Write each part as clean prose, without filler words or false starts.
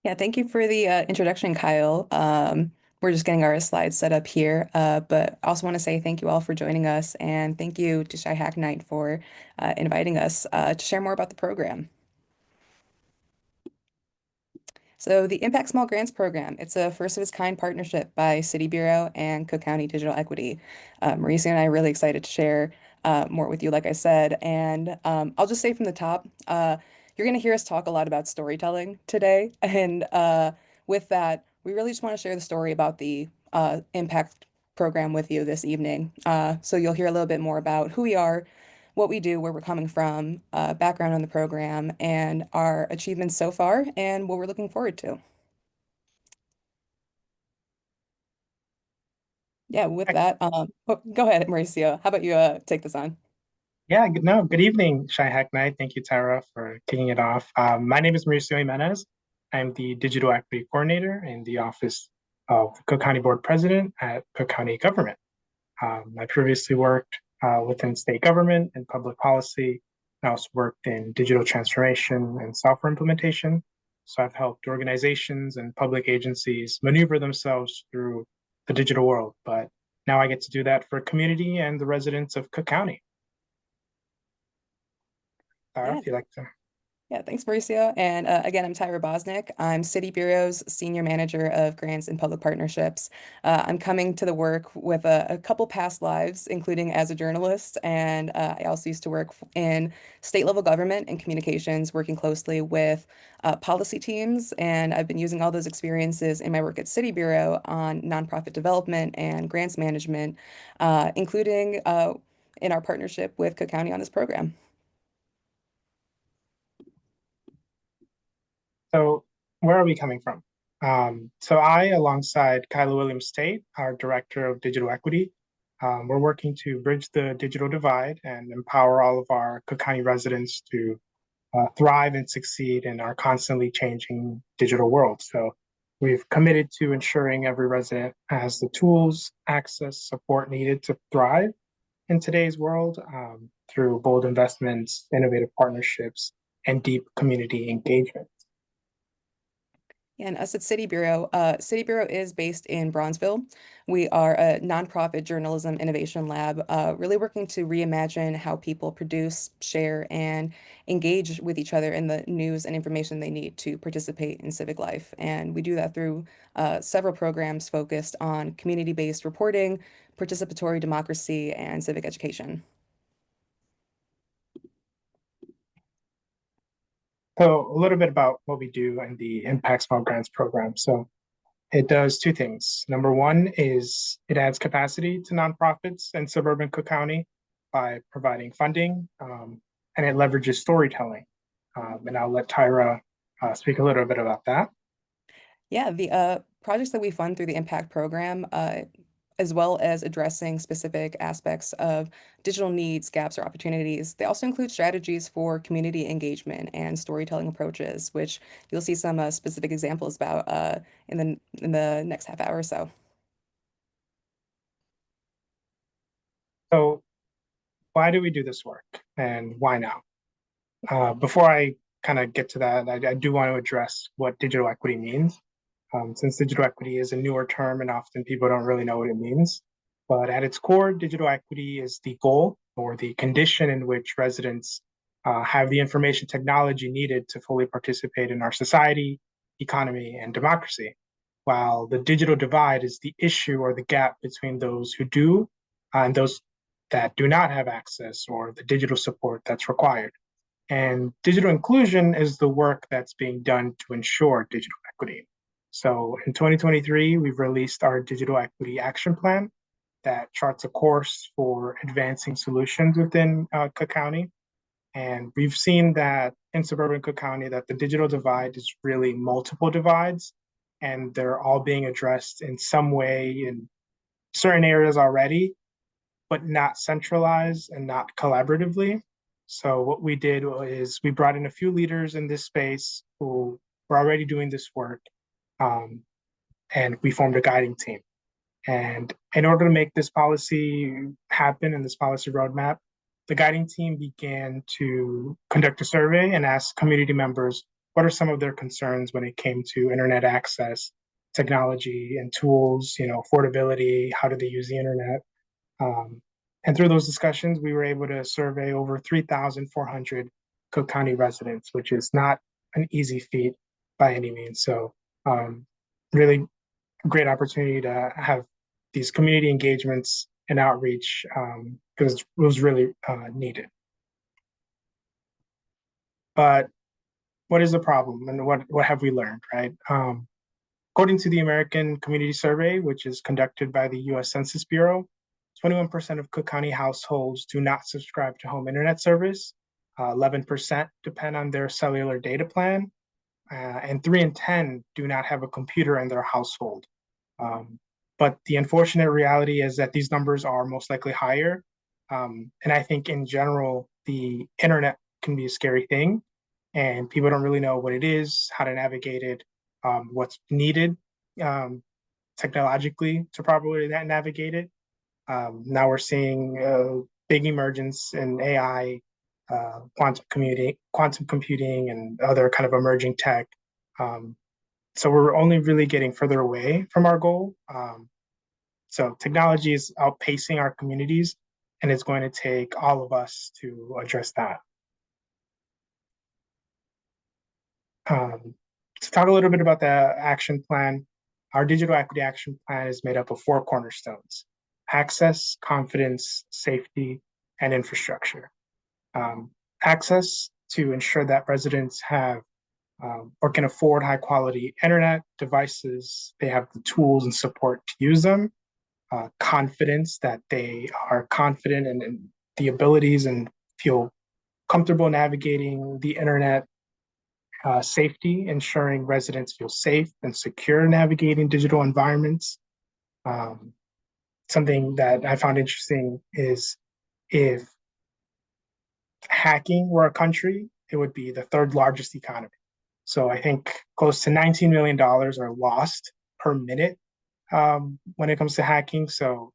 Yeah, thank you for the introduction, Kyle. We're just getting our slides set up here, but I also want to say thank you all for joining us, and thank you to Shy Hack Night for inviting us to share more about the program. So the Impact Small Grants Program, it's a first of its kind partnership by City Bureau and Cook County Digital Equity. Mauricio and I are really excited to share more with you, like I said. And I'll just say from the top, you're going to hear us talk a lot about storytelling today. And with that, we really just want to share the story about the Impact program with you this evening. So you'll hear a little bit more about who we are, what we do, where we're coming from, background on the program, and our achievements so far, and what we're looking forward to. Yeah, with that, go ahead, Mauricio. How about you take this on? Yeah, no, good evening, Shy Hack Night. Thank you, Tyra, for kicking it off. My name is Mauricio Jimenez. I'm the Digital Equity Coordinator in the Office of the Cook County Board President at Cook County Government. I previously worked within state government and public policy. I also worked in digital transformation and software implementation. So I've helped organizations and public agencies maneuver themselves through the digital world. But now I get to do that for community and the residents of Cook County. Yeah, If you'd like to. Yeah, thanks, Mauricio. And again, I'm Tyra Bosnic. I'm City Bureau's Senior Manager of Grants and Public Partnerships. I'm coming to the work with a couple past lives, including as a journalist. And I also used to work in state level government and communications, working closely with policy teams. And I've been using all those experiences in my work at City Bureau on nonprofit development and grants management, including in our partnership with Cook County on this program. So where are we coming from? So I, alongside Kyla Williams Tate, our Director of Digital Equity, we're working to bridge the digital divide and empower all of our Cook County residents to thrive and succeed in our constantly changing digital world. So we've committed to ensuring every resident has the tools, access, support needed to thrive in today's world through bold investments, innovative partnerships, and deep community engagement. And us at City Bureau is based in Bronzeville. We are a nonprofit journalism innovation lab, really working to reimagine how people produce, share, and engage with each other in the news and information they need to participate in civic life. And we do that through several programs focused on community-based reporting, participatory democracy, and civic education. So a little bit about what we do in the Impact Small Grants program. So it does two things. Number one is it adds capacity to nonprofits in suburban Cook County by providing funding, and it leverages storytelling. And I'll let Tyra speak a little bit about that. Yeah, the projects that we fund through the Impact program, as well as addressing specific aspects of digital needs, gaps, or opportunities, they also include strategies for community engagement and storytelling approaches, which you'll see some specific examples about in the next half hour or so. So why do we do this work and why now? Before I kind of get to that, I do want to address what digital equity means. Since digital equity is a newer term and often people don't really know what it means. But at its core, digital equity is the goal or the condition in which residents have the information technology needed to fully participate in our society, economy, and democracy. While the digital divide is the issue or the gap between those who do and those that do not have access or the digital support that's required. And digital inclusion is the work that's being done to ensure digital equity. So in 2023, we've released our Digital Equity Action Plan that charts a course for advancing solutions within Cook County. And we've seen that in suburban Cook County that the digital divide is really multiple divides, and they're all being addressed in some way in certain areas already, but not centralized and not collaboratively. So what we did is we brought in a few leaders in this space who were already doing this work, and we formed a guiding team. And in order to make this policy happen and this policy roadmap, the guiding team began to conduct a survey and ask community members what are some of their concerns when it came to internet access, technology and tools, affordability, how do they use the internet? Um, and through those discussions, we were able to survey over 3,400 Cook County residents, which is not an easy feat by any means. So, really great opportunity to have these community engagements and outreach because it was really needed. But what is the problem and what have we learned, right? According to the American Community Survey, which is conducted by the US Census Bureau, 21% of Cook County households do not subscribe to home internet service. 11% depend on their cellular data plan, and 3 in 10 do not have a computer in their household. Um, but the unfortunate reality is that these numbers are most likely higher. And I think in general, the internet can be a scary thing, and people don't really know what it is, how to navigate it, what's needed um, technologically to properly navigate it. Now we're seeing big emergence in AI, quantum computing, and other kind of emerging tech. Um, so we're only really getting further away from our goal. So technology is outpacing our communities, and it's going to take all of us to address that. To talk a little bit about the action plan, our digital equity action plan is made up of 4 cornerstones: access, confidence, safety, and infrastructure. Um, Access to ensure that residents have or can afford high quality internet devices, they have the tools and support to use them. Confidence, that they are confident in the abilities and feel comfortable navigating the internet. Safety, ensuring residents feel safe and secure navigating digital environments. Um, Something that I found interesting is if hacking were a country, it would be the third largest economy. So I think close to $19 million are lost per minute when it comes to hacking. So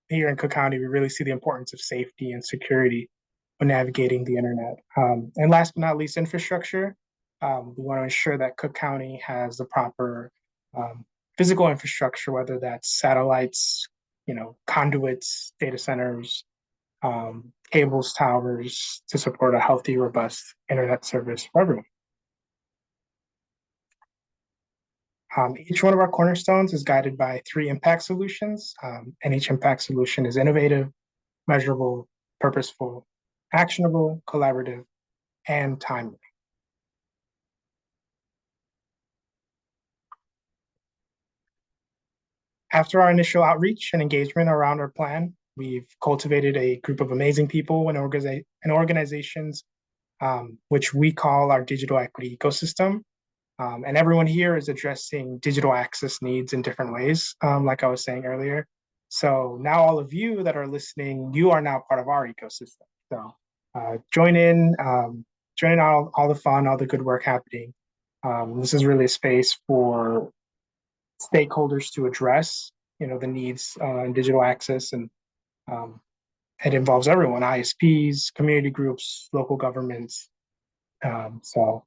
here in Cook County, we really see the importance of safety and security when navigating the internet. And last but not least, infrastructure. We want to ensure that Cook County has the proper um, physical infrastructure, whether that's satellites, conduits, data centers, cables, towers, to support a healthy, robust internet service for everyone. Each one of our cornerstones is guided by 3 impact solutions, and each impact solution is innovative, measurable, purposeful, actionable, collaborative, and timely. After our initial outreach and engagement around our plan, we've cultivated a group of amazing people and organizations, which we call our digital equity ecosystem. And everyone here is addressing digital access needs in different ways, like I was saying earlier. So now all of you that are listening, you are now part of our ecosystem. So join in all the fun, all the good work happening. This is really a space for stakeholders to address, the needs in digital access, and um, it involves everyone: ISPs, community groups, local governments. So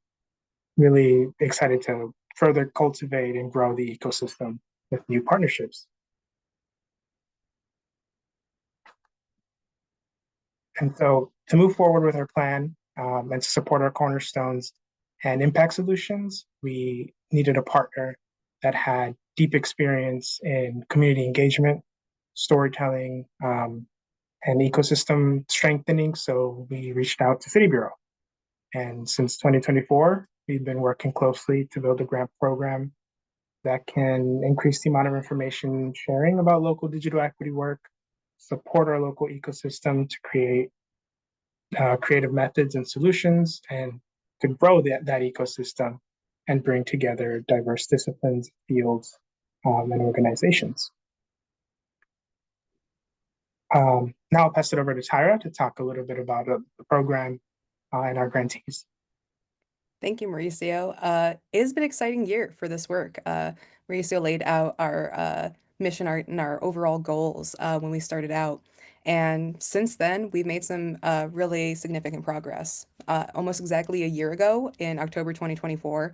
really excited to further cultivate and grow the ecosystem with new partnerships. And so to move forward with our plan and to support our cornerstones and impact solutions, we needed a partner that had deep experience in community engagement, storytelling, and ecosystem strengthening. So we reached out to City Bureau. And since 2024, we've been working closely to build a grant program that can increase the amount of information sharing about local digital equity work, support our local ecosystem to create creative methods and solutions, and to grow that ecosystem and bring together diverse disciplines, fields, and organizations. Now I'll pass it over to Tyra to talk a little bit about the program and our grantees. Thank you, Mauricio. It has been an exciting year for this work. Mauricio laid out our mission art and our overall goals when we started out. And since then, we've made some really significant progress. almost exactly a year ago in October 2024,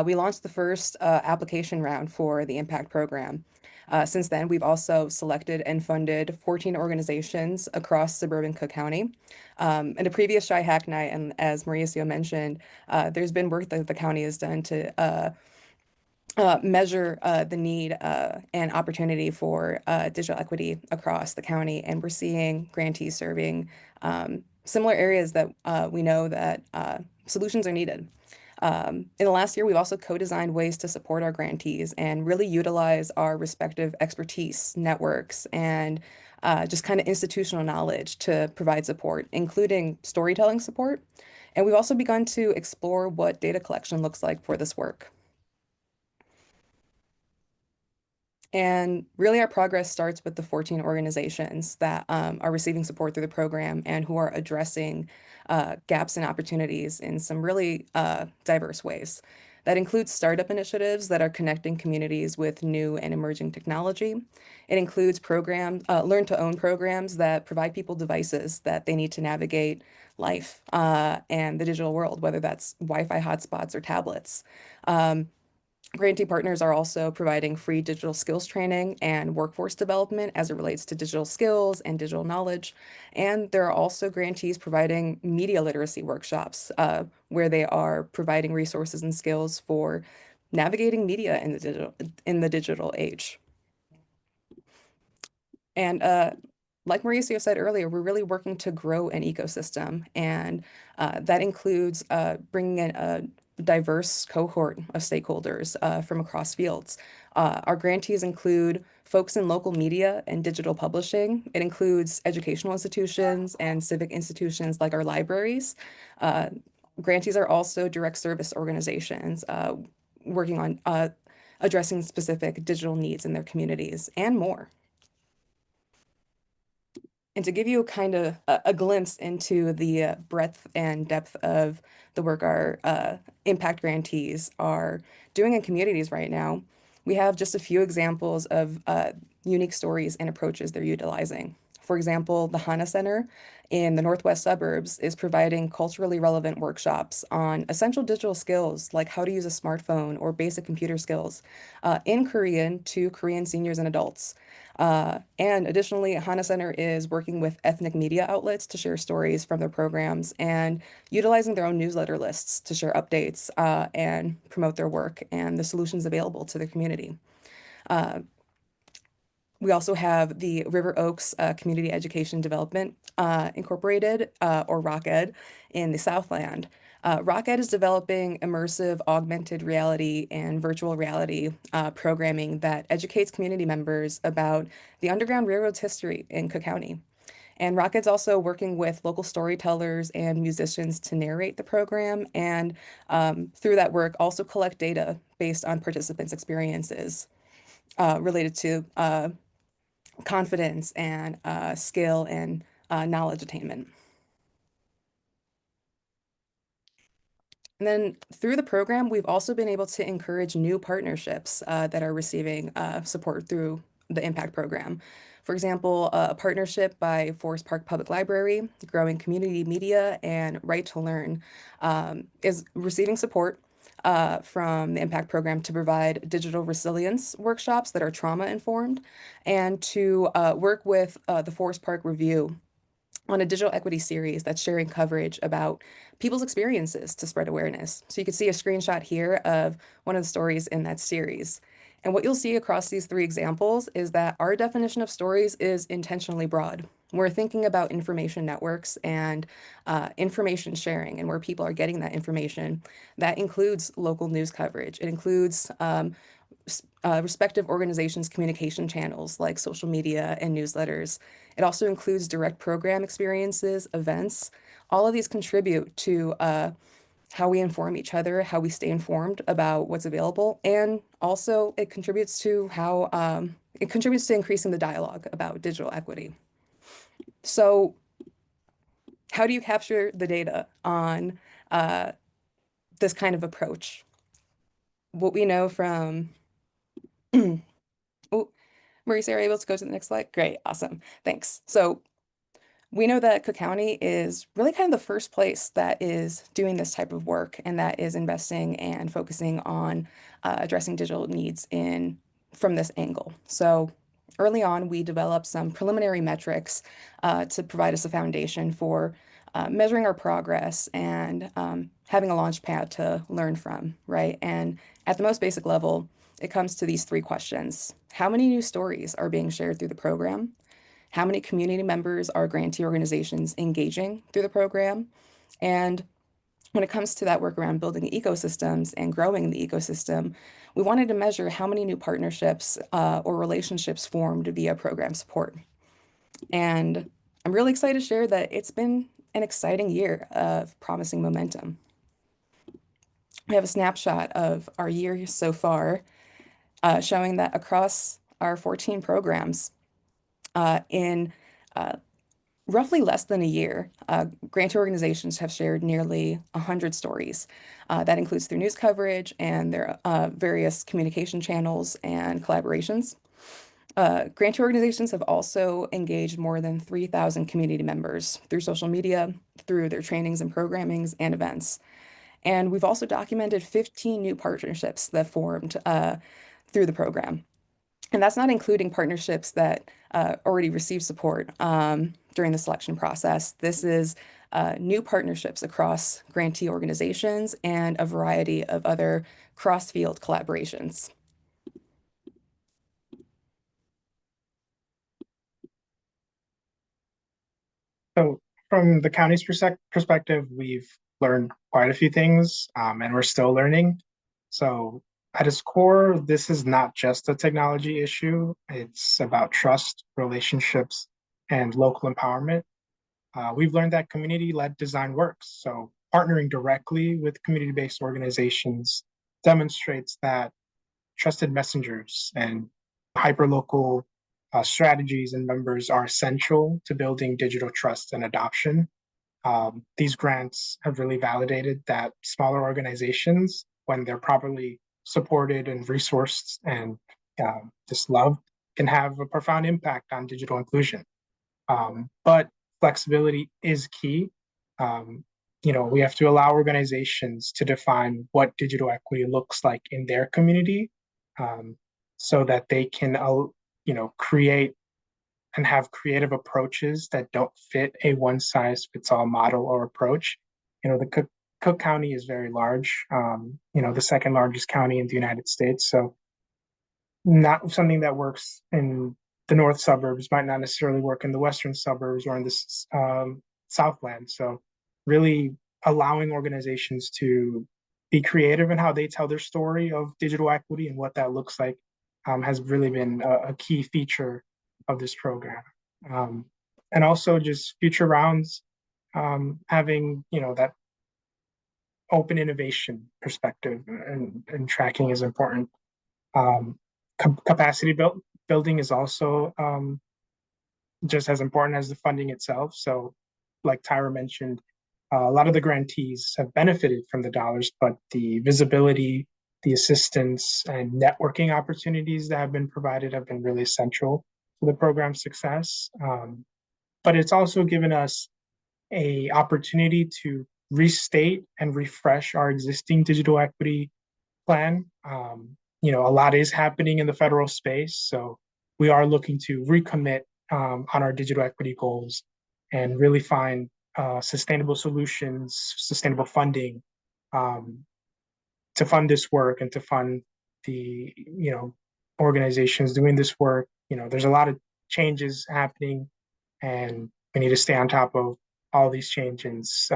we launched the first application round for the Impact Program. Since then, we've also selected and funded 14 organizations across suburban Cook County. In a previous Shy Hack Night, and as Mauricio mentioned, there's been work that the county has done to measure the need and opportunity for digital equity across the county. And we're seeing grantees serving similar areas that we know that solutions are needed. In the last year, we've also co-designed ways to support our grantees and really utilize our respective expertise, networks, and just kind of institutional knowledge to provide support, including storytelling support. And we've also begun to explore what data collection looks like for this work. And really, our progress starts with the 14 organizations that are receiving support through the program and who are addressing gaps and opportunities in some really diverse ways. That includes startup initiatives that are connecting communities with new and emerging technology. It includes learn to own programs that provide people devices that they need to navigate life and the digital world, whether that's Wi-Fi hotspots or tablets. Um, Grantee partners are also providing free digital skills training and workforce development as it relates to digital skills and digital knowledge. And there are also grantees providing media literacy workshops where they are providing resources and skills for navigating media in the digital age. And like Mauricio said earlier, we're really working to grow an ecosystem, and that includes bringing in a diverse cohort of stakeholders from across fields. Our grantees include folks in local media and digital publishing. It includes educational institutions and civic institutions like our libraries. Uh, Grantees are also direct service organizations working on addressing specific digital needs in their communities and more. And to give you kind of a glimpse into the breadth and depth of the work our impact grantees are doing in communities right now, we have just a few examples of unique stories and approaches they're utilizing. For example, the HANA Center in the Northwest suburbs is providing culturally relevant workshops on essential digital skills like how to use a smartphone or basic computer skills in Korean to Korean seniors and adults. And additionally, HANA Center is working with ethnic media outlets to share stories from their programs and utilizing their own newsletter lists to share updates and promote their work and the solutions available to the community. Uh, we also have the River Oaks Community Education Development Incorporated, or RockEd, in the Southland. RockEd is developing immersive augmented reality and virtual reality programming that educates community members about the Underground Railroad's history in Cook County. And RockEd's also working with local storytellers and musicians to narrate the program, and through that work, also collect data based on participants' experiences related to confidence and skill and knowledge attainment. And then through the program, we've also been able to encourage new partnerships that are receiving support through the Impact Program. For example, a partnership by Forest Park Public Library, Growing Community Media, and Right to Learn is receiving support from the Impact Program to provide digital resilience workshops that are trauma informed and to work with the Forest Park Review on a digital equity series that's sharing coverage about people's experiences to spread awareness. So you can see a screenshot here of one of the stories in that series. And what you'll see across these three examples is that our definition of stories is intentionally broad. We're thinking about information networks and information sharing and where people are getting that information. That includes local news coverage. It includes respective organizations' communication channels like social media and newsletters. It also includes direct program experiences, events. All of these contribute to how we inform each other, how we stay informed about what's available, and also it contributes to how it contributes to increasing the dialogue about digital equity. So, how do you capture the data on uh, this kind of approach? What we know from oh, Maurice, are you able to go to the next slide? Great, awesome, thanks. So We know that Cook County is really kind of the first place that is doing this type of work and that is investing and focusing on addressing digital needs in from this angle. So early on, we developed some preliminary metrics to provide us a foundation for measuring our progress and having a launch pad to learn from, right? And at the most basic level, it comes to these three questions. How many new stories are being shared through the program? How many community members are grantee organizations engaging through the program? And when it comes to that work around building ecosystems and growing the ecosystem, we wanted to measure how many new partnerships or relationships formed via program support. And I'm really excited to share that it's been an exciting year of promising momentum. We have a snapshot of our year so far, showing that across our 14 programs, in roughly less than a year, grantee organizations have shared nearly 100 stories. That includes through news coverage and their various communication channels and collaborations. Grantee organizations have also engaged more than 3,000 community members through social media, through their trainings and programmings and events. And we've also documented 15 new partnerships that formed through the program. And that's not including partnerships that already received support during the selection process. This is new partnerships across grantee organizations and a variety of other cross-field collaborations. So from the county's perspective, we've learned quite a few things, and we're still learning. So at its core, this is not just a technology issue. It's about trust, relationships, and local empowerment. We've learned that community-led design works. So partnering directly with community-based organizations demonstrates that trusted messengers and hyperlocal strategies and members are essential to building digital trust and adoption. These grants have really validated that smaller organizations, when they're properly supported and resourced and just loved, can have a profound impact on digital inclusion. But flexibility is key. Um, we have to allow organizations to define what digital equity looks like in their community, um, so that they can, create and have creative approaches that don't fit a one size fits all model or approach. The Cook County is very large, the second largest county in the United States. So not something that works in the north suburbs might not necessarily work in the western suburbs or in the Southland. So really allowing organizations to be creative in how they tell their story of digital equity and what that looks like has really been a key feature of this program. Um, and also just future rounds, having, that open innovation perspective and tracking is important. Um, capacity building is also just as important as the funding itself. So, like Tyra mentioned, a lot of the grantees have benefited from the dollars, but the visibility, the assistance, and networking opportunities that have been provided have been really essential to the program's success. But it's also given us a opportunity to restate and refresh our existing digital equity plan. A lot is happening in the federal space, so we are looking to recommit on our digital equity goals and really find sustainable solutions, sustainable funding um, to fund this work and to fund the organizations doing this work. There's a lot of changes happening, and we need to stay on top of all these changes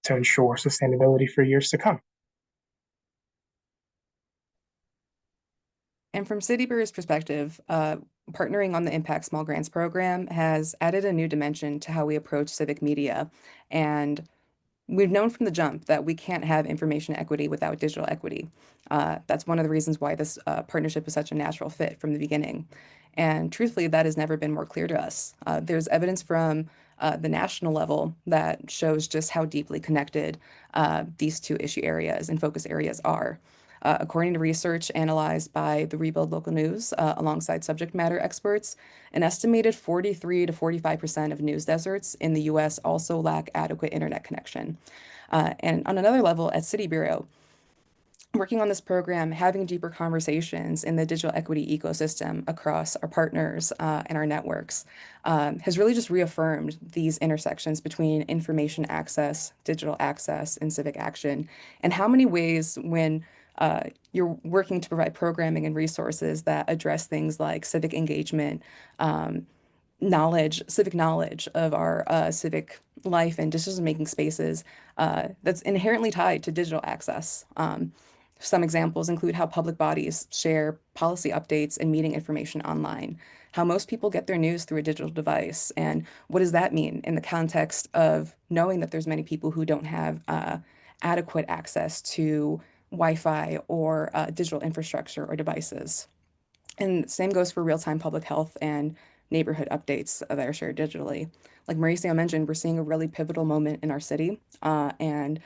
to ensure sustainability for years to come. And from City Bureau's perspective, partnering on the Impact Small Grants program has added a new dimension to how we approach civic media. And we've known from the jump that we can't have information equity without digital equity. That's one of the reasons why this partnership is such a natural fit from the beginning. And truthfully, that has never been more clear to us. There's evidence from the national level that shows just how deeply connected these two issue areas and focus areas are. According to research analyzed by the Rebuild Local News alongside subject matter experts, an estimated 43 to 45% of news deserts in the US also lack adequate internet connection. And on another level, at City Bureau, working on this program, having deeper conversations in the digital equity ecosystem across our partners and our networks has really just reaffirmed these intersections between information access, digital access, and civic action, and how many ways when you're working to provide programming and resources that address things like civic engagement, civic knowledge of our civic life and decision-making spaces that's inherently tied to digital access. Some examples include how public bodies share policy updates and meeting information online, how most people get their news through a digital device, and what does that mean in the context of knowing that there's many people who don't have adequate access to Wi-Fi or digital infrastructure or devices. And same goes for real-time public health and neighborhood updates that are shared digitally. Like Mauricio mentioned, we're seeing a really pivotal moment in our city and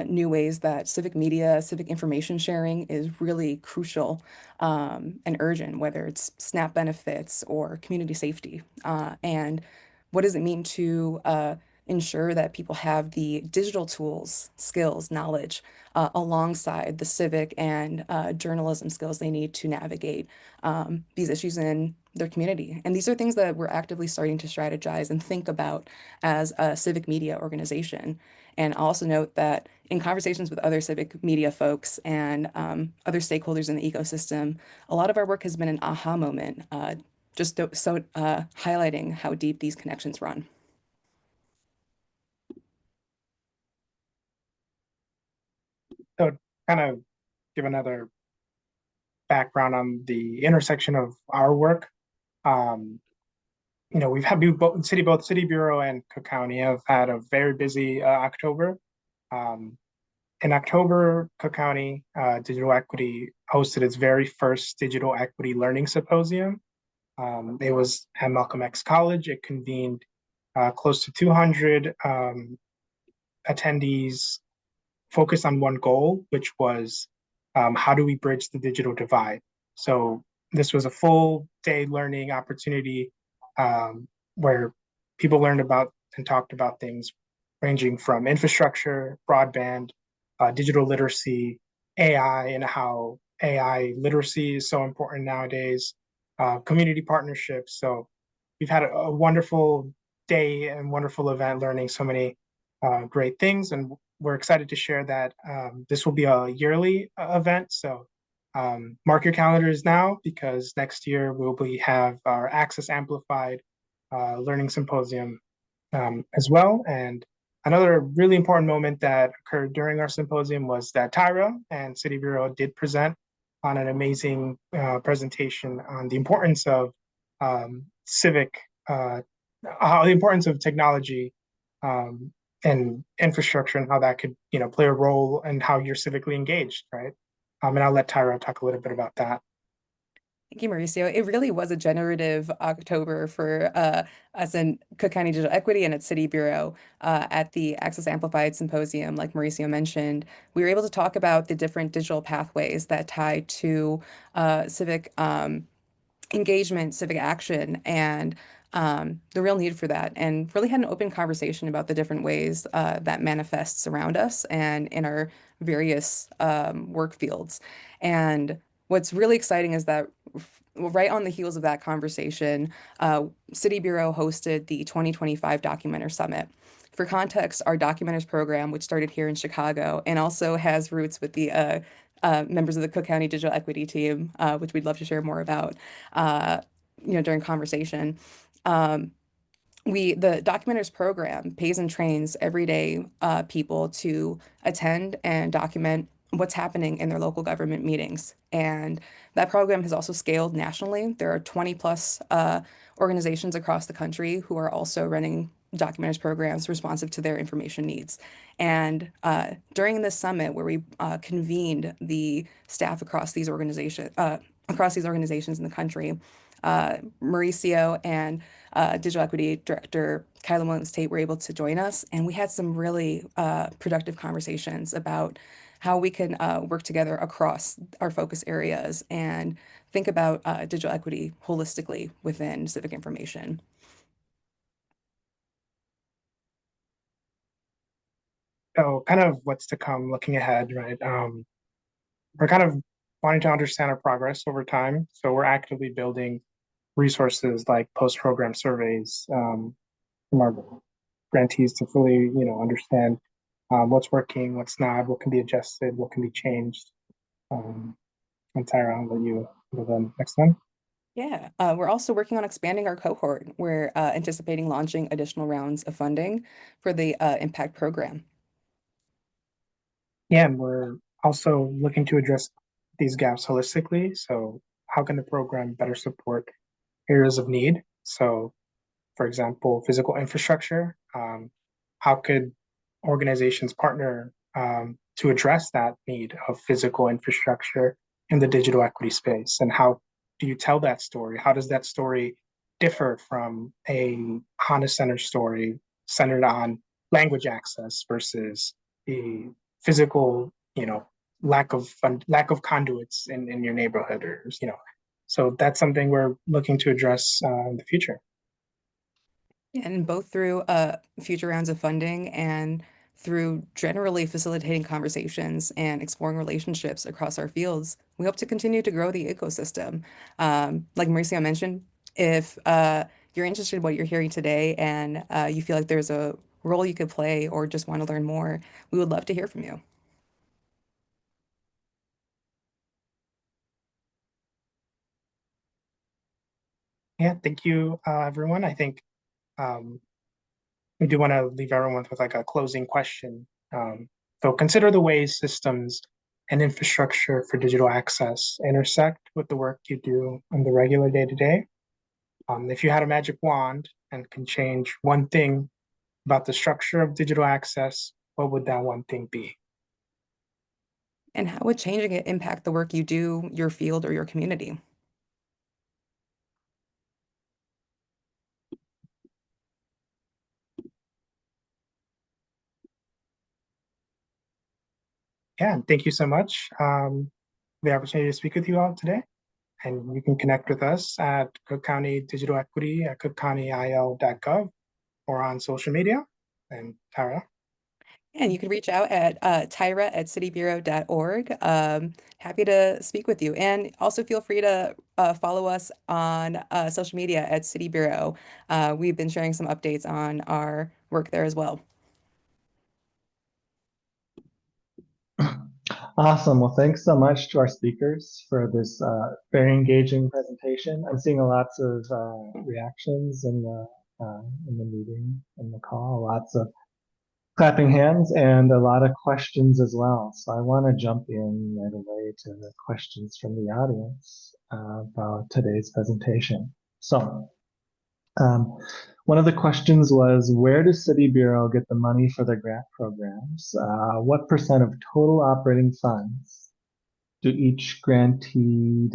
new ways that civic media, civic information sharing is really crucial and urgent, whether it's SNAP benefits or community safety. And what does it mean to ensure that people have the digital tools, skills, knowledge alongside the civic and journalism skills they need to navigate these issues in their community. And these are things that we're actively starting to strategize and think about as a civic media organization. And I'll also note that in conversations with other civic media folks and other stakeholders in the ecosystem, a lot of our work has been an aha moment, highlighting how deep these connections run. So kind of give another background on the intersection of our work. Um, we've had both City Bureau and Cook County have had a very busy October. Um, in October, Cook County Digital Equity hosted its very first Digital Equity Learning Symposium. It was at Malcolm X College. It convened close to 200 attendees focused on one goal, which was how do we bridge the digital divide? So this was a full day learning opportunity where people learned about and talked about things ranging from infrastructure, broadband, digital literacy, AI, and how AI literacy is so important nowadays, community partnerships. So we've had a wonderful day and wonderful event learning so many great things. And we're excited to share that this will be a yearly event. So mark your calendars now because next year have our Access Amplified Learning Symposium as well. And another really important moment that occurred during our symposium was that Tyra and City Bureau did present on an amazing presentation on the importance of civic, how the importance of technology and infrastructure and how that could, play a role in how you're civically engaged, right? And I'll let Tyra talk a little bit about that. Thank you, Mauricio. It really was a generative October for us in Cook County Digital Equity and at City Bureau at the Access Amplified Symposium, like Mauricio mentioned. We were able to talk about the different digital pathways that tie to civic engagement, civic action, and the real need for that, and really had an open conversation about the different ways that manifests around us and in our various work fields. And what's really exciting is that right on the heels of that conversation, City Bureau hosted the 2025 Documenter Summit. For context, our Documenters program, which started here in Chicago and also has roots with the members of the Cook County Digital Equity team, which we'd love to share more about, during conversation. Um, the Documenters program pays and trains everyday people to attend and document what's happening in their local government meetings. And that program has also scaled nationally. There are 20 plus organizations across the country who are also running Documenters programs responsive to their information needs. And during this summit, where we convened the staff across these organizations in the country, Mauricio and Digital Equity Director Kyla Williams Tate were able to join us, and we had some really productive conversations about how we can work together across our focus areas and think about digital equity holistically within civic information. So kind of what's to come, looking ahead, right? We're kind of wanting to understand our progress over time. So we're actively building resources like post-program surveys from our grantees to fully, understand what's working, what's not, what can be adjusted, what can be changed. Um, and Tyra, I'll let you go to the next one. Yeah, we're also working on expanding our cohort. We're anticipating launching additional rounds of funding for the impact program. Yeah, and we're also looking to address these gaps holistically. So how can the program better support areas of need? So for example, physical infrastructure. How could organizations partner to address that need of physical infrastructure in the digital equity space? And how do you tell that story? How does that story differ from a Honda Center story centered on language access versus the physical, lack of conduits in your neighborhood, or so that's something we're looking to address in the future. And both through future rounds of funding and through generally facilitating conversations and exploring relationships across our fields, we hope to continue to grow the ecosystem. Like Mauricio mentioned, if you're interested in what you're hearing today and you feel like there's a role you could play or just want to learn more, we would love to hear from you. Yeah, thank you, everyone. I think um, we do want to leave everyone with like a closing question. So consider the ways systems and infrastructure for digital access intersect with the work you do on the regular day to day. If you had a magic wand and can change one thing about the structure of digital access, what would that one thing be? And how would changing it impact the work you do, your field, or your community? Yeah, and thank you so much for the opportunity to speak with you all today. And you can connect with us at Cook County Digital Equity at cookcountyil.gov or on social media. And Tara. And you can reach out at Tyra at citybureau.org. Happy to speak with you. And also feel free to follow us on social media at City Bureau. We've been sharing some updates on our work there as well. Awesome. Well, thanks so much to our speakers for this very engaging presentation. I'm seeing lots of reactions in the meeting, in the call, lots of clapping hands and a lot of questions as well. So I want to jump in right away to the questions from the audience about today's presentation. So um, one of the questions was, where does City Bureau get the money for their grant programs? What percent of total operating funds does each grantee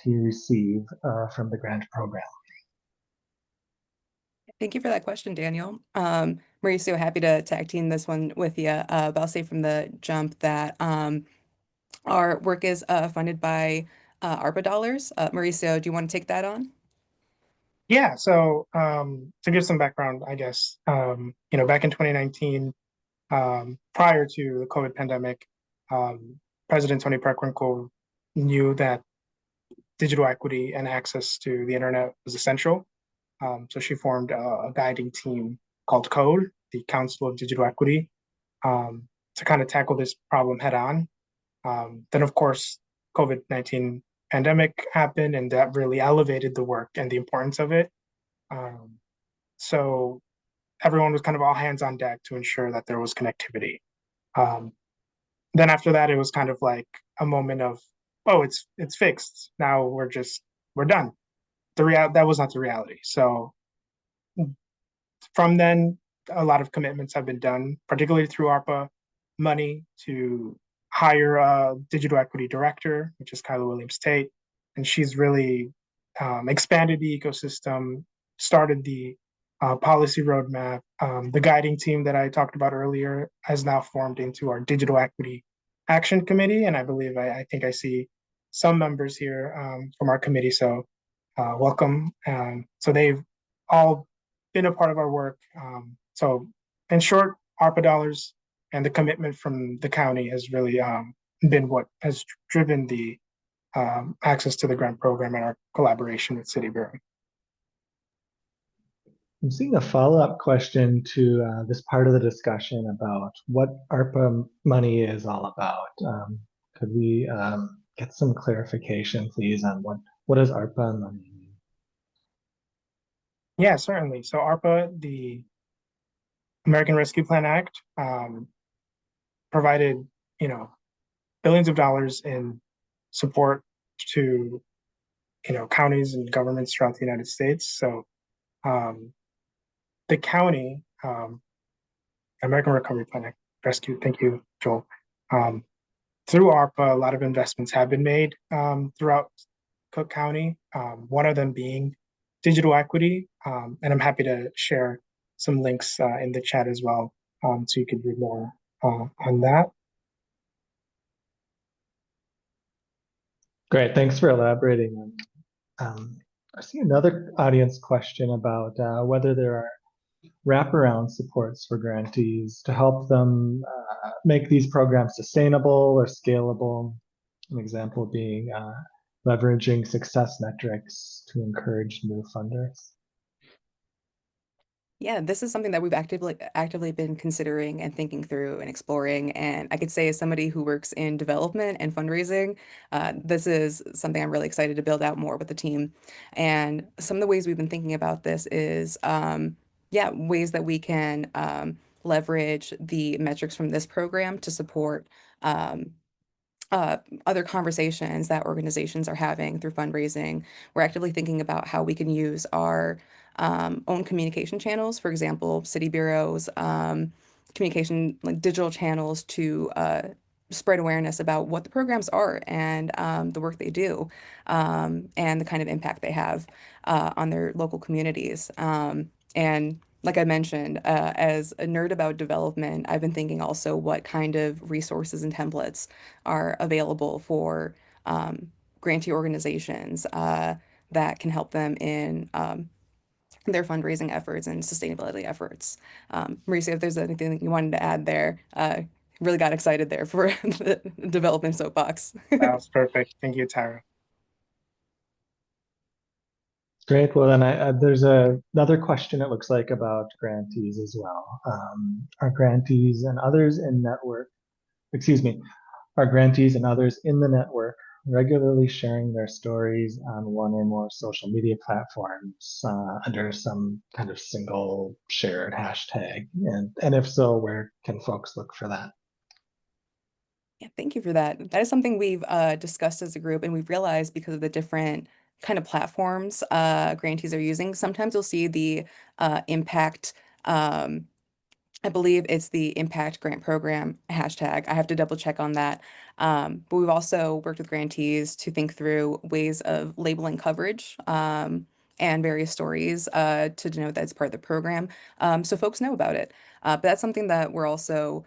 receive from the grant program? Thank you for that question, Daniel. Mauricio, happy to tag team this one with you. But I'll say from the jump that our work is funded by ARPA dollars. Mauricio, do you want to take that on? Yeah, so to give some background, I guess, back in 2019, prior to the COVID pandemic, President Tony Preckwinkle knew that digital equity and access to the internet was essential. So she formed a guiding team called CODE, the Council of Digital Equity, to kind of tackle this problem head on. Then, of course, COVID-19 pandemic happened, and that really elevated the work and the importance of it. Um, so everyone was kind of all hands on deck to ensure that there was connectivity. Um, then after that, it was kind of like a moment of, oh, it's fixed. Now we're done. That was not the reality. So from then, a lot of commitments have been done, particularly through ARPA money, to hire a digital equity director, which is Kyla Williams Tate, and she's really expanded the ecosystem, started the policy roadmap. The guiding team that I talked about earlier has now formed into our Digital Equity Action Committee, and I believe I think I see some members here from our committee. So welcome. So they've all been a part of our work. So in short, ARPA dollars and the commitment from the county has really been what has driven the access to the grant program and our collaboration with City Bureau. I'm seeing a follow-up question to this part of the discussion about what ARPA money is all about. Could we get some clarification, please, on what does ARPA money mean? Yeah, certainly. So ARPA, the American Rescue Plan Act, provided, billions of dollars in support to, counties and governments throughout the United States. So the county, American Recovery Plan Act, Rescue, thank you, Joel. Through ARPA, a lot of investments have been made throughout Cook County, one of them being digital equity. And I'm happy to share some links in the chat as well, so you can read more on that. Great, thanks for elaborating. I see another audience question about whether there are wraparound supports for grantees to help them make these programs sustainable or scalable. An example being leveraging success metrics to encourage new funders. Yeah, this is something that we've actively been considering and thinking through and exploring. And I could say, as somebody who works in development and fundraising, this is something I'm really excited to build out more with the team. And some of the ways we've been thinking about this is, yeah, ways that we can leverage the metrics from this program to support um, other conversations that organizations are having through fundraising. We're actively thinking about how we can use our own communication channels, for example, City Bureau's communication, like digital channels, to spread awareness about what the programs are and the work they do, and the kind of impact they have on their local communities. And like I mentioned, as a nerd about development, I've been thinking also what kind of resources and templates are available for grantee organizations that can help them in their fundraising efforts and sustainability efforts. Mauricio, if there's anything that you wanted to add there, really got excited there for the development soapbox. That was perfect. Thank you, Tyra. Great. Well, then there's another question, it looks like, about grantees as well. Are grantees and others in network, excuse me, are grantees and others in the network regularly sharing their stories on one or more social media platforms under some kind of single shared hashtag? And if so, where can folks look for that? Yeah, thank you for that. That is something we've discussed as a group, and we've realized because of the different kind of platforms grantees are using. Sometimes you'll see the impact. I believe it's the Impact Grant Program hashtag. I have to double check on that. But we've also worked with grantees to think through ways of labeling coverage and various stories to denote that it's part of the program, so folks know about it. But that's something that we're also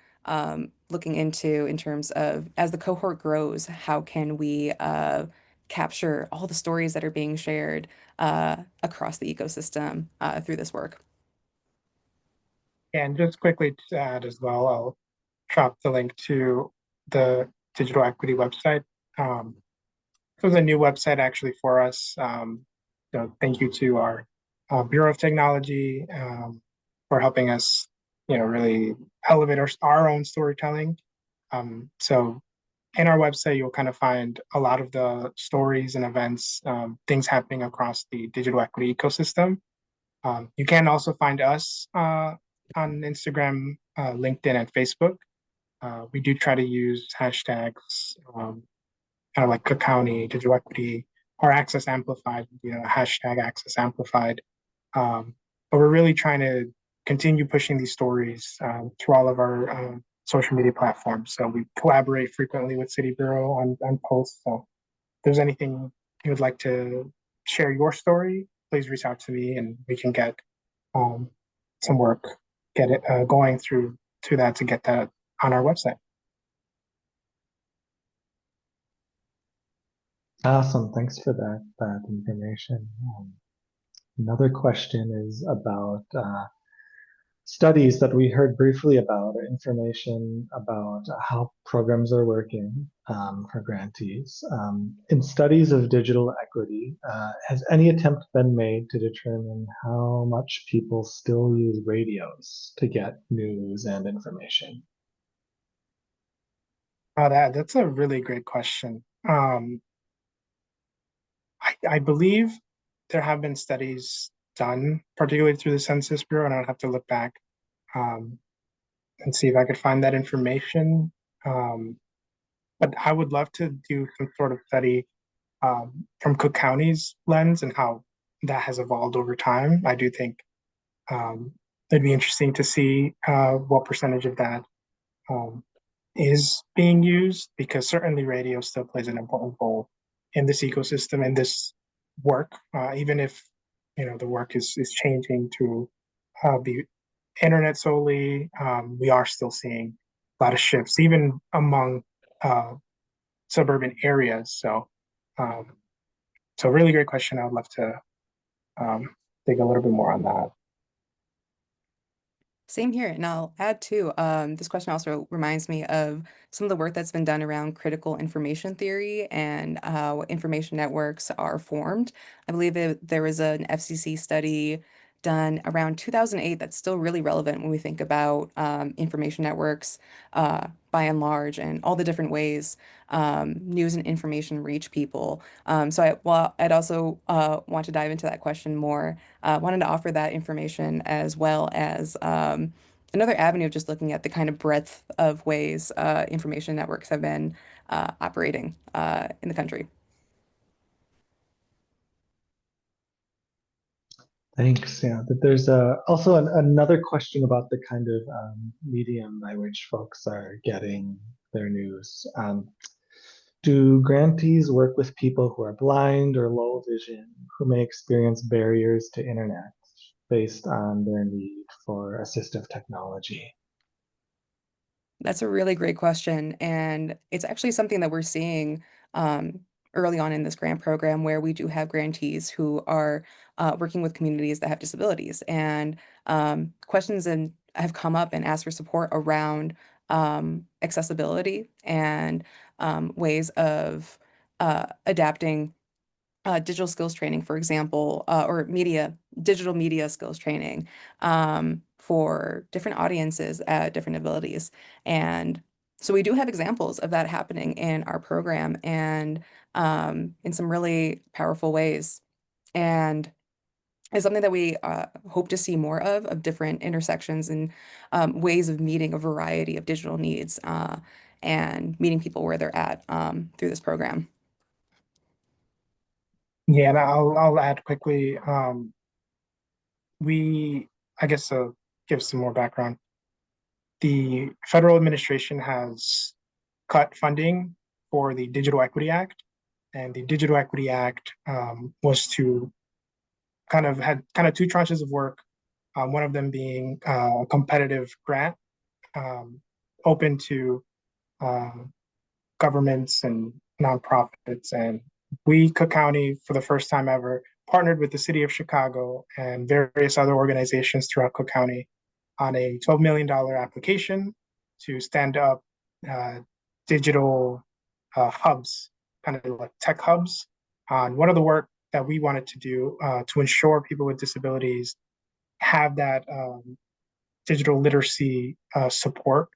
looking into in terms of, as the cohort grows, how can we capture all the stories that are being shared across the ecosystem through this work. And just quickly to add as well, I'll drop the link to the digital equity website. It was a new website actually for us. So thank you to our Bureau of Technology for helping us, really elevate our own storytelling. So in our website, you'll kind of find a lot of the stories and events, things happening across the digital equity ecosystem. You can also find us on Instagram, LinkedIn, and Facebook. We do try to use hashtags, kind of like Cook County, Digital Equity, or Access Amplified, hashtag Access Amplified. But we're really trying to continue pushing these stories through all of our social media platforms. So we collaborate frequently with City Bureau on posts. So if there's anything you would like to share your story, please reach out to me and we can get some work, get it going through to that to get that on our website. Awesome. Thanks for that information. Another question is about studies that we heard briefly about, or information about how programs are working for grantees. In studies of digital equity, has any attempt been made to determine how much people still use radios to get news and information? Oh, that's a really great question. I believe there have been studies done, particularly through the Census Bureau, and I'd have to look back um, and see if I could find that information. Um, but I would love to do some sort of study from Cook County's lens and how that has evolved over time. I do think um, it'd be interesting to see what percentage of that um, is being used, because certainly radio still plays an important role in this ecosystem, in this work, even if the work is changing to be internet solely. We are still seeing a lot of shifts, even among uh, suburban areas. Um, so really great question. I would love to dig a little bit more on that. Same here, and I'll add too, this question also reminds me of some of the work that's been done around critical information theory and how information networks are formed. I believe that there was an FCC study done around 2008 that's still really relevant when we think about information networks by and large and all the different ways news and information reach people. I'd also want to dive into that question more, wanted to offer that information as well as another avenue of just looking at the kind of breadth of ways information networks have been operating in the country. Thanks. Yeah, but there's also another question about the kind of medium by which folks are getting their news. Do grantees work with people who are blind or low vision who may experience barriers to internet based on their need for assistive technology? That's a really great question. And it's actually something that we're seeing um, early on in this grant program where we do have grantees who are working with communities that have disabilities. And questions have come up and asked for support around accessibility and ways of adapting digital skills training, for example, or digital media skills training for different audiences at different abilities. And so we do have examples of that happening in our program and in some really powerful ways. And it's something that we hope to see more of different intersections and ways of meeting a variety of digital needs and meeting people where they're at through this program. Yeah, and I'll add quickly. We, I guess, give some more background. The federal administration has cut funding for the Digital Equity Act, and the Digital Equity Act was to had two tranches of work. One of them being a competitive grant um, open to um, governments and nonprofits. And we, Cook County, for the first time ever, partnered with the city of Chicago and various other organizations throughout Cook County on a $12 million application to stand up uh, digital hubs, kind of like tech hubs. On one of the work that we wanted to do to ensure people with disabilities have that digital literacy support.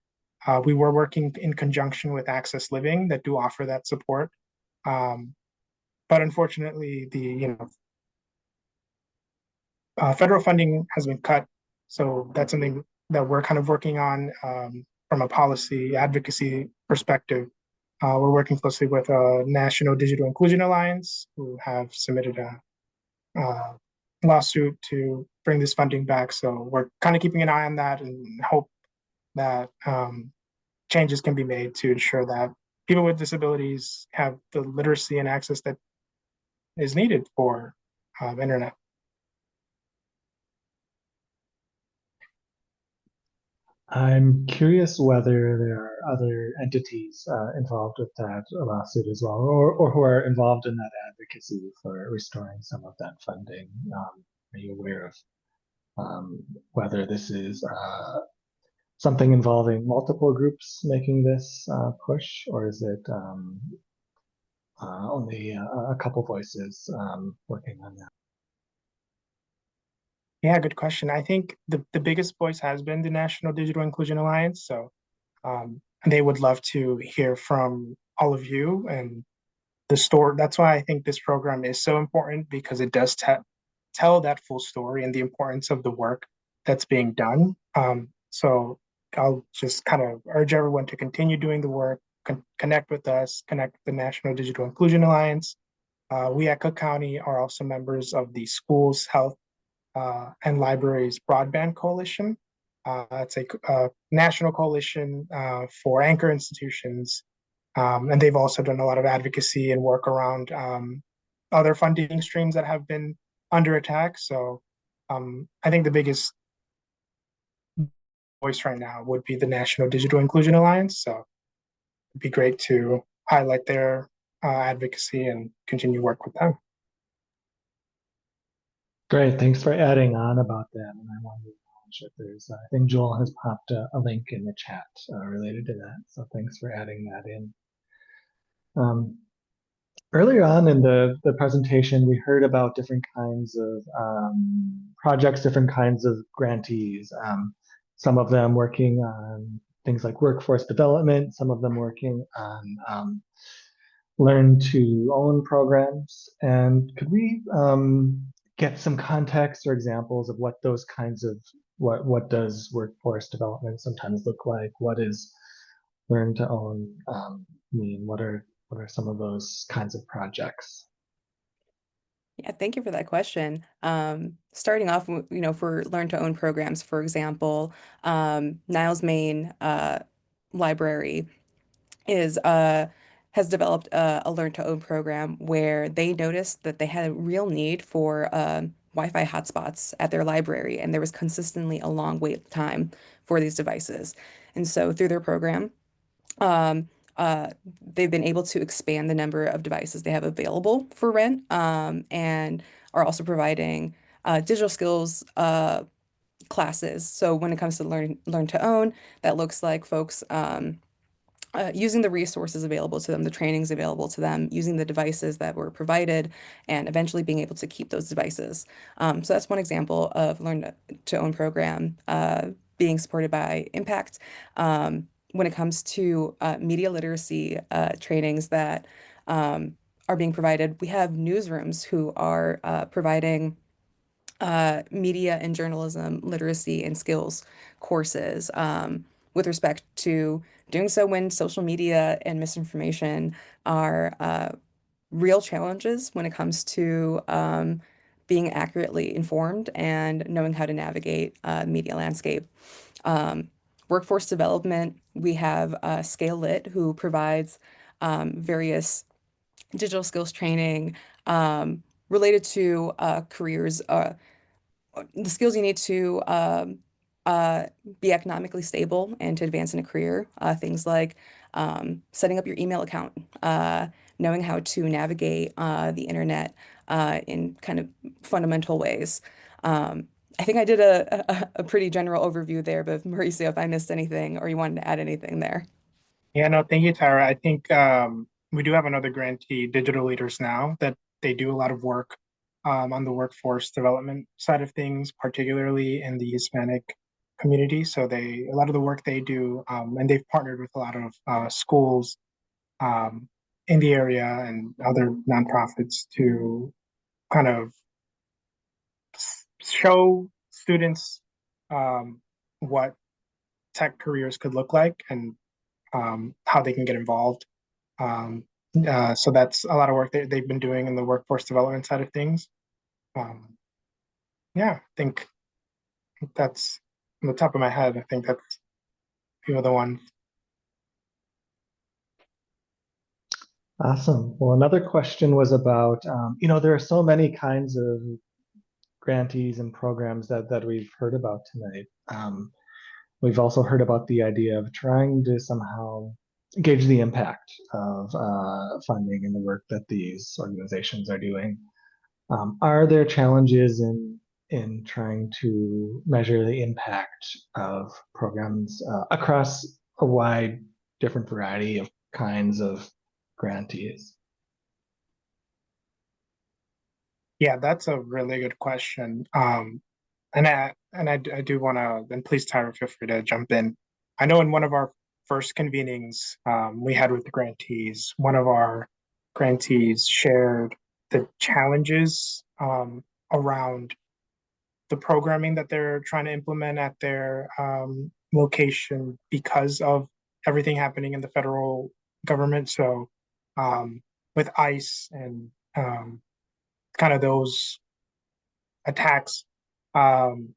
We were working in conjunction with Access Living that do offer that support. But unfortunately, the federal funding has been cut. So that's something that we're kind of working on from a policy advocacy perspective. We're working closely with National Digital Inclusion Alliance, who have submitted a lawsuit to bring this funding back. So we're kind of keeping an eye on that and hope that changes can be made to ensure that people with disabilities have the literacy and access that is needed for internet. I'm curious whether there are other entities involved with that lawsuit as well, or who are involved in that advocacy for restoring some of that funding. Are you aware of whether this is something involving multiple groups making this push, or is it only a couple voices working on that? Yeah, good question. I think the biggest voice has been the National Digital Inclusion Alliance. So they would love to hear from all of you and the story. That's why I think this program is so important, because it does tell that full story and the importance of the work that's being done. So I'll just kind of urge everyone to continue doing the work, connect with us, connect with the National Digital Inclusion Alliance. We at Cook County are also members of the Schools, Health, and Libraries Broadband Coalition. It's a national coalition for anchor institutions, and they've also done a lot of advocacy and work around other funding streams that have been under attack. So I think the biggest voice right now would be the National Digital Inclusion Alliance. So it'd be great to highlight their advocacy and continue work with them. Great, thanks for adding on about that. And I wanted to acknowledge that there's, I think Joel has popped a link in the chat related to that. So thanks for adding that in. Earlier on in the presentation, we heard about different kinds of projects, different kinds of grantees. Some of them working on things like workforce development, some of them working on learn to own programs. And could we get some context or examples of what those kinds of, what does workforce development sometimes look like? What is learn to own mean? What are some of those kinds of projects? Yeah, thank you for that question. Starting off, for learn to own programs, for example, Niles Main Library is has developed a learn to own program where they noticed that they had a real need for Wi-Fi hotspots at their library, and there was consistently a long wait time for these devices. And so through their program, um, uh, they've been able to expand the number of devices they have available for rent, and are also providing digital skills classes. So when it comes to learn to own, that looks like folks using the resources available to them, the trainings available to them, using the devices that were provided, and eventually being able to keep those devices. So that's one example of learn to own program being supported by Impact. When it comes to media literacy trainings that are being provided, we have newsrooms who are providing media and journalism literacy and skills courses with respect to doing so when social media and misinformation are real challenges when it comes to being accurately informed and knowing how to navigate the media landscape. Um, Workforce development, we have Scale Lit, who provides various digital skills training related to careers. The skills you need to uh, be economically stable and to advance in a career. Things like setting up your email account, knowing how to navigate the internet in kind of fundamental ways. I think I did a pretty general overview there, but Mauricio, if I missed anything or you wanted to add anything there. Yeah, no, thank you, Tyra. I think we do have another grantee, Digital Leaders Now, that they do a lot of work on the workforce development side of things, particularly in the Hispanic community. So a lot of the work they do, and they've partnered with a lot of schools um, in the area and other nonprofits to kind of show students what tech careers could look like and how they can get involved. Um, so that's a lot of work they've been doing in the workforce development side of things. Um, yeah, I think that's on the top of my head. I think that's a few of the ones. Awesome. Well, another question was about, there are so many kinds of grantees and programs that we've heard about tonight. We've also heard about the idea of trying to somehow gauge the impact of funding and the work that these organizations are doing. Are there challenges in trying to measure the impact of programs across a wide, different variety of kinds of grantees? Yeah, that's a really good question. I do want to, and please, Tyra, feel free to jump in. I know in one of our first convenings we had with the grantees, one of our grantees shared the challenges around the programming that they're trying to implement at their location because of everything happening in the federal government. So, with ICE and kind of those attacks, um,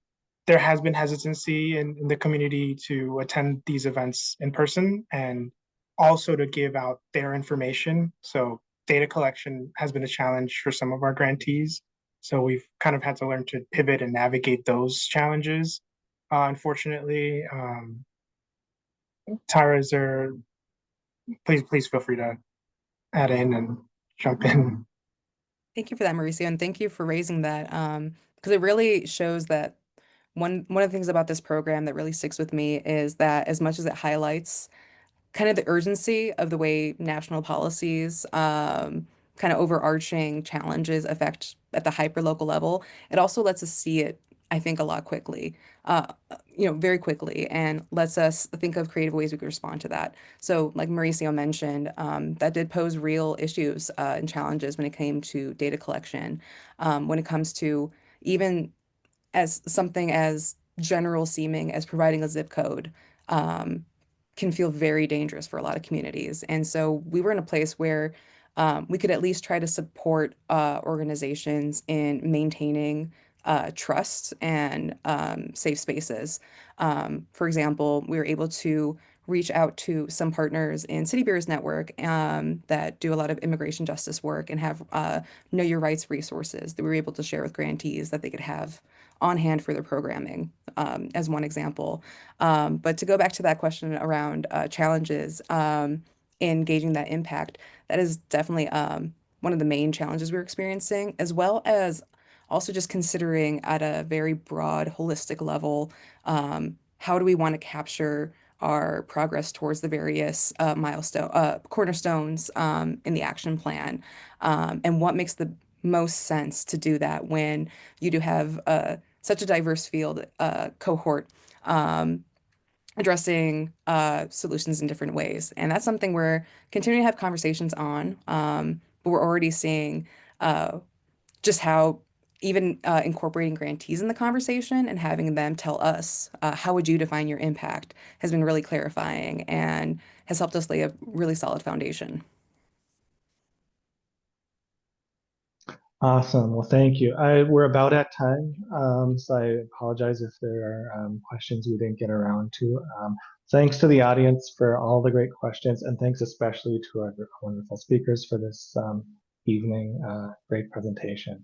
there has been hesitancy in the community to attend these events in person and also to give out their information. So data collection has been a challenge for some of our grantees. So we've kind of had to learn to pivot and navigate those challenges. Unfortunately, Tyra, is there, please feel free to add in and jump in. Thank you for that, Mauricio, and thank you for raising that. Because it really shows that one of the things about this program that really sticks with me is that as much as it highlights kind of the urgency of the way national policies, kind of overarching challenges affect at the hyper-local level, it also lets us see it, I think, a lot quickly, very quickly, and lets us think of creative ways we could respond to that. So, like Mauricio mentioned, that did pose real issues and challenges when it came to data collection, when it comes to even as something as general seeming as providing a zip code. Can feel very dangerous for a lot of communities. And so we were in a place where we could at least try to support organizations in maintaining trust and safe spaces. For example, we were able to reach out to some partners in City Bureau's network that do a lot of immigration justice work and have know your rights resources that we were able to share with grantees that they could have on hand for their programming, as one example. But to go back to that question around challenges in gauging that impact, that is definitely one of the main challenges we're experiencing, as well as also just considering at a very broad, holistic level, how do we want to capture our progress towards the various cornerstones in the action plan, and what makes the most sense to do that when you do have such a diverse field cohort addressing solutions in different ways. And that's something we're continuing to have conversations on, but we're already seeing just how even incorporating grantees in the conversation and having them tell us how would you define your impact has been really clarifying and has helped us lay a really solid foundation. Awesome. Well, thank you. We're about at time, so I apologize if there are questions we didn't get around to. Thanks to the audience for all the great questions, and thanks especially to our wonderful speakers for this evening. Great presentation.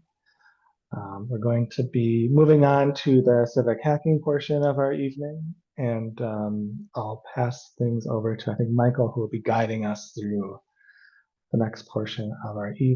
We're going to be moving on to the civic hacking portion of our evening, and I'll pass things over to, I think, Michael, who will be guiding us through the next portion of our evening.